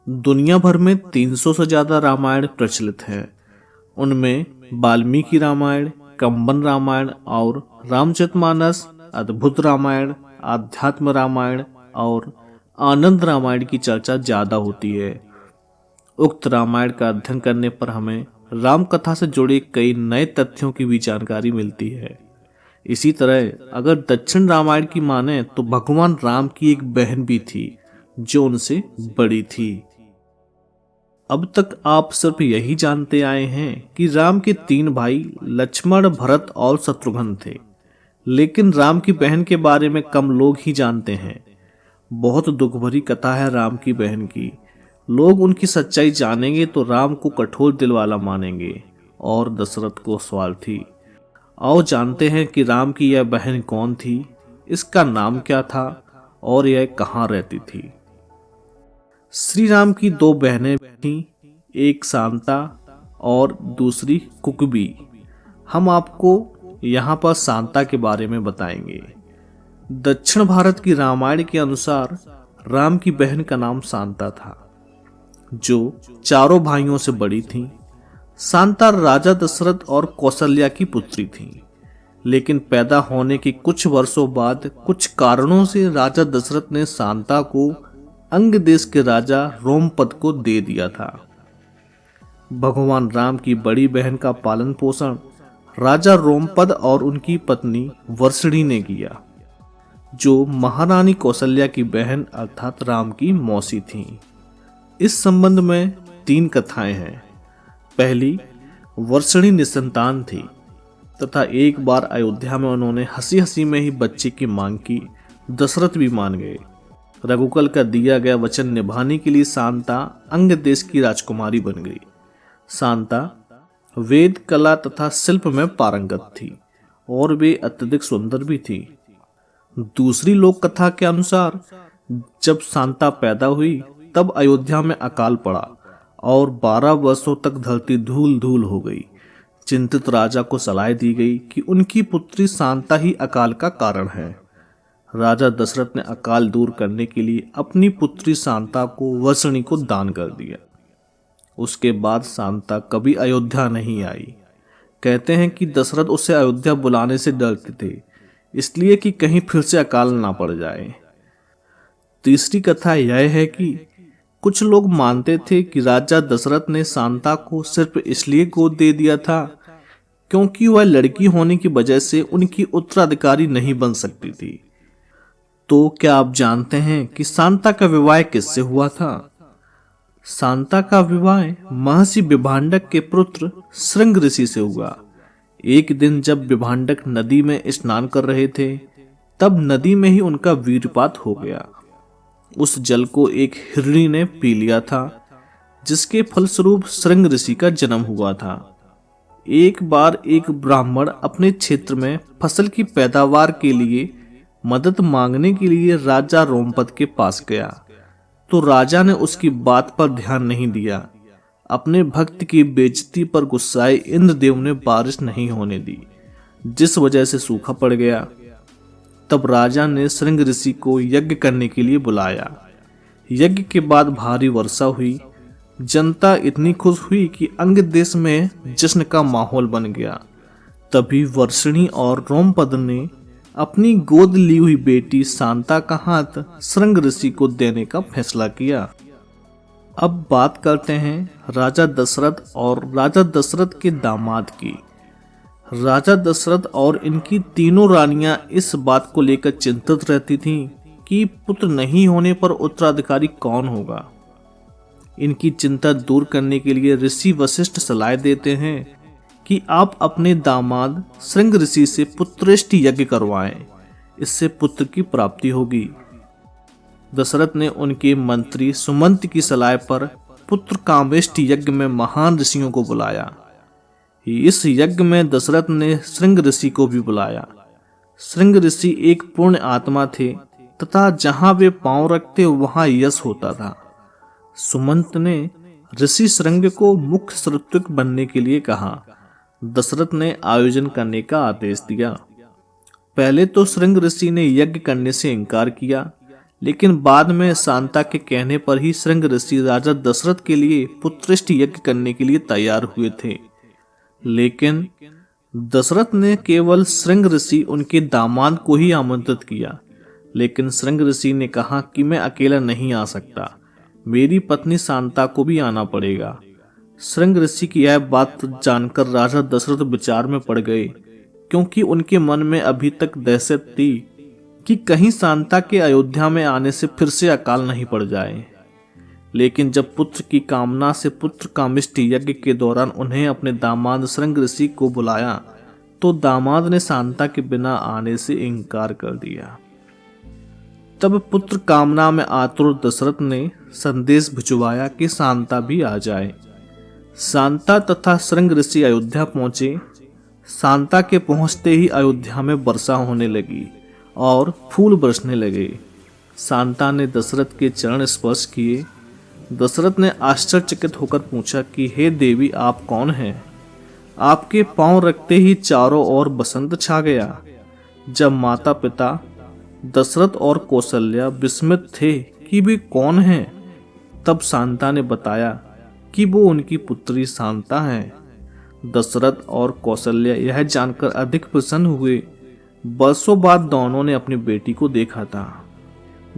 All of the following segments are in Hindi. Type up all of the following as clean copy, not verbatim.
दुनिया भर में 300 से ज्यादा रामायण प्रचलित हैं। उनमें वाल्मीकि रामायण, कंबन रामायण और रामचरितमानस, अद्भुत रामायण, आध्यात्म रामायण और आनंद रामायण की चर्चा ज्यादा होती है। उक्त रामायण का अध्ययन करने पर हमें राम कथा से जुड़े कई नए तथ्यों की भी जानकारी मिलती है। इसी तरह अगर दक्षिण रामायण की माने तो भगवान राम की एक बहन भी थी जो उनसे बड़ी थी। अब तक आप सिर्फ यही जानते आए हैं कि राम के 3 भाई लक्ष्मण, भरत और शत्रुघ्न थे, लेकिन राम की बहन के बारे में कम लोग ही जानते हैं। बहुत दुख भरी कथा है राम की बहन की। लोग उनकी सच्चाई जानेंगे तो राम को कठोर दिल वाला मानेंगे और दशरथ को स्वार्थी। आओ जानते हैं कि राम की यह बहन कौन थी, इसका नाम क्या था और यह कहाँ रहती थी। श्री राम की 2 बहनें थीं, एक शांता और दूसरी कुकबी। हम आपको यहाँ पर शांता के बारे में बताएंगे। दक्षिण भारत की रामायण के अनुसार राम की बहन का नाम शांता था, जो 4 भाइयों से बड़ी थी। शांता राजा दशरथ और कौशल्या की पुत्री थी, लेकिन पैदा होने के कुछ वर्षों बाद कुछ कारणों से राजा दशरथ ने शांता को अंग देश के राजा रोमपद को दे दिया था। भगवान राम की बड़ी बहन का पालन पोषण राजा रोमपद और उनकी पत्नी वर्षणी ने किया, जो महारानी कौशल्या की बहन अर्थात राम की मौसी थी। इस संबंध में 3 कथाएं हैं। पहली, वर्षणी निसंतान थी तथा एक बार अयोध्या में उन्होंने हंसी हंसी में ही बच्चे की मांग की। दशरथ भी मान गए। रघुकुल का दिया गया वचन निभाने के लिए शांता अंग देश की राजकुमारी बन गई। शांता वेद, कला तथा शिल्प में पारंगत थी और वे अत्यधिक सुंदर भी थी। दूसरी लोक कथा के अनुसार जब शांता पैदा हुई तब अयोध्या में अकाल पड़ा और 12 वर्षों तक धरती धूल धूल हो गई। चिंतित राजा को सलाह दी गई कि उनकी पुत्री शांता ही अकाल का कारण है। राजा दशरथ ने अकाल दूर करने के लिए अपनी पुत्री शांता को वर्षणी को दान कर दिया। उसके बाद शांता कभी अयोध्या नहीं आई। कहते हैं कि दशरथ उसे अयोध्या बुलाने से डरते थे, इसलिए कि कहीं फिर से अकाल ना पड़ जाए। तीसरी कथा यह है कि कुछ लोग मानते थे कि राजा दशरथ ने शांता को सिर्फ इसलिए गोद दे दिया था क्योंकि वह लड़की होने की वजह से उनकी उत्तराधिकारी नहीं बन सकती थी। तो क्या आप जानते हैं कि शांता का विवाह किससे हुआ था? शांता का विवाह महर्षि विभांडक के पुत्र श्रृंग ऋषि से हुआ। एक दिन जब विभांडक नदी में स्नान कर रहे थे, तब नदी में ही उनका वीरपात हो गया। उस जल को एक हिरणी ने पी लिया था, जिसके फलस्वरूप श्रृंग ऋषि का जन्म हुआ था। एक बार एक ब्राह्मण अपने क्षेत्र में फसल की पैदावार के लिए मदद मांगने के लिए राजा रोमपद के पास गया, तो राजा ने उसकी बात पर ध्यान नहीं दिया। अपने भक्त की बेइज्जती पर गुस्साए इंद्रदेव ने बारिश नहीं होने दी, जिस वजह से सूखा पड़ गया। तब राजा ने श्रृंग ऋषि को यज्ञ करने के लिए बुलाया। यज्ञ के बाद भारी वर्षा हुई। जनता इतनी खुश हुई कि अंग देश में जश्न का माहौल बन गया। तभी वर्षणी और रोमपद ने अपनी गोद ली हुई बेटी शांता का हाथ श्रृंग ऋषि को देने का फैसला किया। अब बात करते हैं राजा दशरथ और राजा दशरथ के दामाद की। राजा दशरथ और इनकी तीनों रानियां इस बात को लेकर चिंतित रहती थीं कि पुत्र नहीं होने पर उत्तराधिकारी कौन होगा। इनकी चिंता दूर करने के लिए ऋषि वशिष्ठ सलाह देते हैं कि आप अपने दामाद श्रृंग ऋषि से पुत्रेष्टि यज्ञ करवाएं, इससे पुत्र की प्राप्ति होगी। दशरथ ने उनके मंत्री सुमंत की सलाह पर पुत्र कामेष्टि यज्ञ में महान ऋषियों को बुलाया। इस यज्ञ में दशरथ ने श्रृंग ऋषि को भी बुलाया। श्रृंग ऋषि एक पूर्ण आत्मा थे तथा जहां वे पांव रखते वहां यश होता था। सुमंत ने ऋषि श्रृंग को मुख्य श्रुतक बनने के लिए कहा। दशरथ ने आयोजन करने का आदेश दिया। पहले तो श्रृंग ऋषि ने यज्ञ करने से इनकार किया, लेकिन बाद में शांता के कहने पर ही श्रृंग ऋषि राजा दशरथ के लिए पुत्रेष्ट यज्ञ करने के लिए तैयार हुए थे। लेकिन दशरथ ने केवल श्रृंग ऋषि उनके दामाद को ही आमंत्रित किया। लेकिन श्रृंग ऋषि ने कहा कि मैं अकेला नहीं आ सकता, मेरी पत्नी शांता को भी आना पड़ेगा। श्रृंग ऋषि की यह बात जानकर राजा दशरथ विचार में पड़ गए, क्योंकि उनके मन में अभी तक दहशत थी कि कहीं शांता के अयोध्या में आने से फिर से अकाल नहीं पड़ जाए। लेकिन जब पुत्र की कामना से पुत्र कामिष्ठ यज्ञ के दौरान उन्हें अपने दामाद श्रृंग ऋषि को बुलाया तो दामाद ने शांता के बिना आने से इनकार कर दिया। तब पुत्र कामना में आतुर दशरथ ने संदेश भिजवाया कि शांता भी आ जाए। शांता तथा श्रृंग ऋषि अयोध्या पहुंचे। शांता के पहुंचते ही अयोध्या में वर्षा होने लगी और फूल बरसने लगे। शांता ने दशरथ के चरण स्पर्श किए। दशरथ ने आश्चर्यचकित होकर पूछा कि हे देवी, आप कौन हैं? आपके पांव रखते ही चारों ओर बसंत छा गया। जब माता पिता दशरथ और कौशल्या विस्मित थे कि वे कौन हैं, तब शांता ने बताया कि वो उनकी पुत्री शांता है। दशरथ और कौशल्या यह जानकर अधिक प्रसन्न हुए। बरसों बाद दोनों ने अपनी बेटी को देखा था।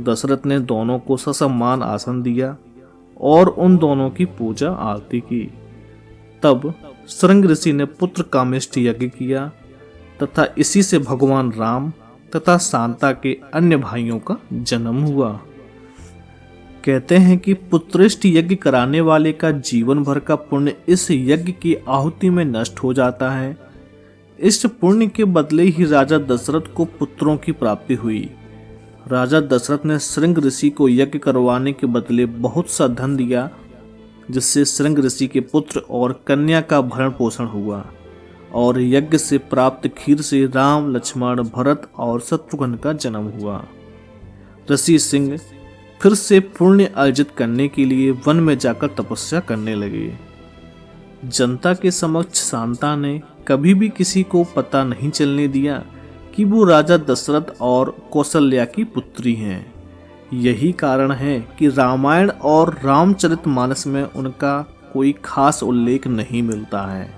दशरथ ने दोनों को ससम्मान आसन दिया और उन दोनों की पूजा आरती की। तब श्रृंग ऋषि ने पुत्र कामेष्टि यज्ञ किया तथा इसी से भगवान राम तथा शांता के अन्य भाइयों का जन्म हुआ। कहते हैं कि पुत्रेष्ट यज्ञ कराने वाले का जीवन भर का पुण्य इस यज्ञ की आहुति में नष्ट हो जाता है। इस पुण्य के बदले ही राजा दशरथ को पुत्रों की प्राप्ति हुई। राजा दशरथ ने श्रृंग ऋषि को यज्ञ करवाने के बदले बहुत सा धन दिया, जिससे श्रृंग ऋषि के पुत्र और कन्या का भरण पोषण हुआ और यज्ञ से प्राप्त खीर से राम, लक्ष्मण, भरत और शत्रुघ्न का जन्म हुआ। ऋषि सिंह फिर से पुण्य अर्जित करने के लिए वन में जाकर तपस्या करने लगे। जनता के समक्ष शांता ने कभी भी किसी को पता नहीं चलने दिया कि वो राजा दशरथ और कौशल्या की पुत्री हैं। यही कारण है कि रामायण और रामचरितमानस में उनका कोई खास उल्लेख नहीं मिलता है।